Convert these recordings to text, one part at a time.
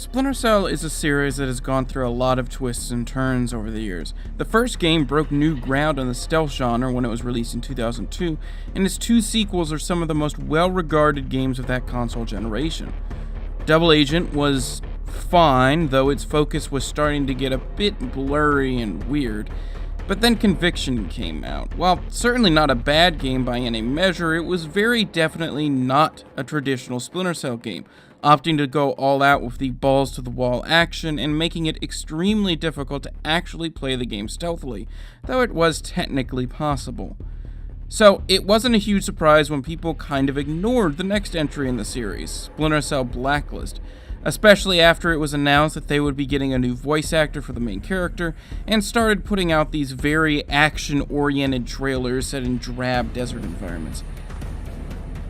Splinter Cell is a series that has gone through a lot of twists and turns over the years. The first game broke new ground in the stealth genre when it was released in 2002, and its two sequels are some of the most well-regarded games of that console generation. Double Agent was fine, though its focus was starting to get a bit blurry and weird. But then Conviction came out. While certainly not a bad game by any measure, it was very definitely not a traditional Splinter Cell game, opting to go all out with the balls-to-the-wall action and making it extremely difficult to actually play the game stealthily, though it was technically possible. So, it wasn't a huge surprise when people kind of ignored the next entry in the series, Splinter Cell Blacklist, especially after it was announced that they would be getting a new voice actor for the main character, and started putting out these very action-oriented trailers set in drab desert environments.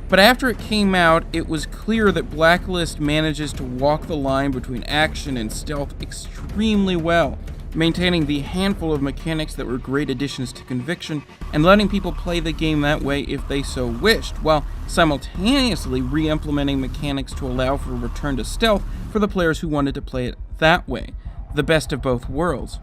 But after it came out, it was clear that Blacklist manages to walk the line between action and stealth extremely well, maintaining the handful of mechanics that were great additions to Conviction, and letting people play the game that way if they so wished, while simultaneously re-implementing mechanics to allow for a return to stealth for the players who wanted to play it that way, the best of both worlds.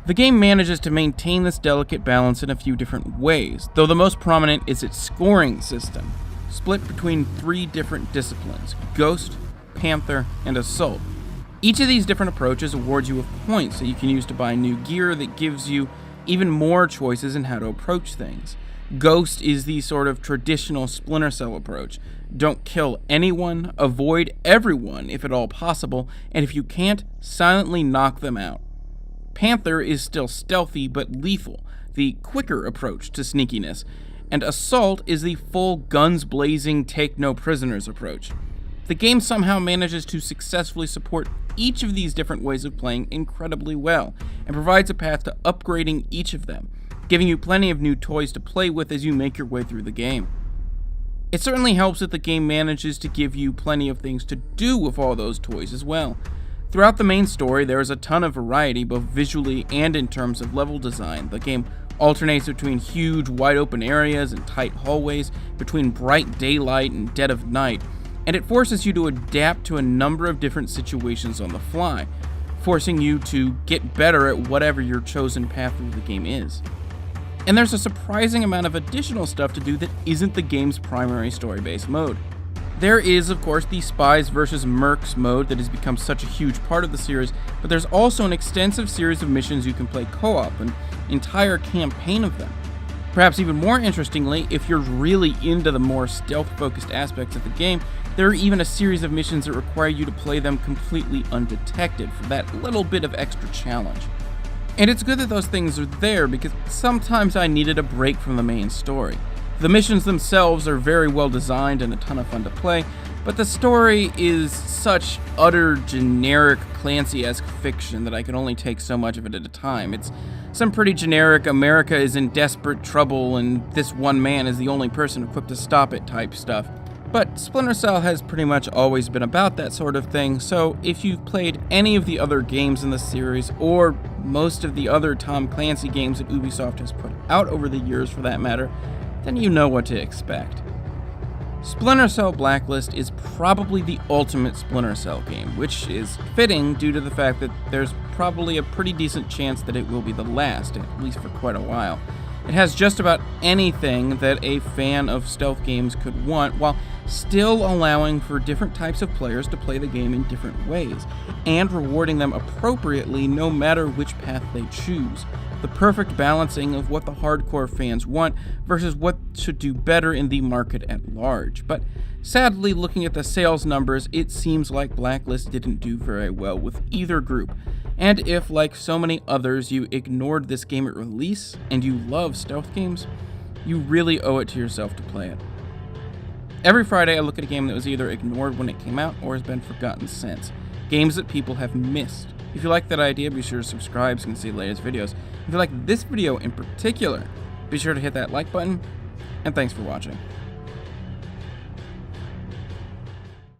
The game manages to maintain this delicate balance in a few different ways, though the most prominent is its scoring system, split between three different disciplines: Ghost, Panther, and Assault. Each of these different approaches awards you with points that you can use to buy new gear that gives you even more choices in how to approach things. Ghost is the sort of traditional Splinter Cell approach. Don't kill anyone, avoid everyone if at all possible, and if you can't, silently knock them out. Panther is still stealthy but lethal, the quicker approach to sneakiness, and Assault is the full guns blazing, take no prisoners approach. The game somehow manages to successfully support each of these different ways of playing incredibly well, and provides a path to upgrading each of them, giving you plenty of new toys to play with as you make your way through the game. It certainly helps that the game manages to give you plenty of things to do with all those toys as well. Throughout the main story, there is a ton of variety, both visually and in terms of level design. The game alternates between huge, wide-open areas and tight hallways, between bright daylight and dead of night, and it forces you to adapt to a number of different situations on the fly, forcing you to get better at whatever your chosen path through the game is. And there's a surprising amount of additional stuff to do that isn't the game's primary story-based mode. There is, of course, the Spies vs. Mercs mode that has become such a huge part of the series, but there's also an extensive series of missions you can play co-op, an entire campaign of them. Perhaps even more interestingly, if you're really into the more stealth-focused aspects of the game, there are even a series of missions that require you to play them completely undetected for that little bit of extra challenge. And it's good that those things are there, because sometimes I needed a break from the main story. The missions themselves are very well designed and a ton of fun to play, but the story is such utter generic Clancy-esque fiction that I can only take so much of it at a time. It's some pretty generic America is in desperate trouble and this one man is the only person equipped to stop it type stuff. But Splinter Cell has pretty much always been about that sort of thing, so if you've played any of the other games in the series, or most of the other Tom Clancy games that Ubisoft has put out over the years for that matter, then you know what to expect. Splinter Cell Blacklist is probably the ultimate Splinter Cell game, which is fitting due to the fact that there's probably a pretty decent chance that it will be the last, at least for quite a while. It has just about anything that a fan of stealth games could want, while still allowing for different types of players to play the game in different ways, and rewarding them appropriately no matter which path they choose. The perfect balancing of what the hardcore fans want versus what should do better in the market at large. But sadly, looking at the sales numbers, it seems like Blacklist didn't do very well with either group. And if, like so many others, you ignored this game at release and you love stealth games, you really owe it to yourself to play it. Every Friday I look at a game that was either ignored when it came out or has been forgotten since. Games that people have missed. If you like that idea, be sure to subscribe so you can see the latest videos. If you like this video in particular, be sure to hit that like button, and thanks for watching.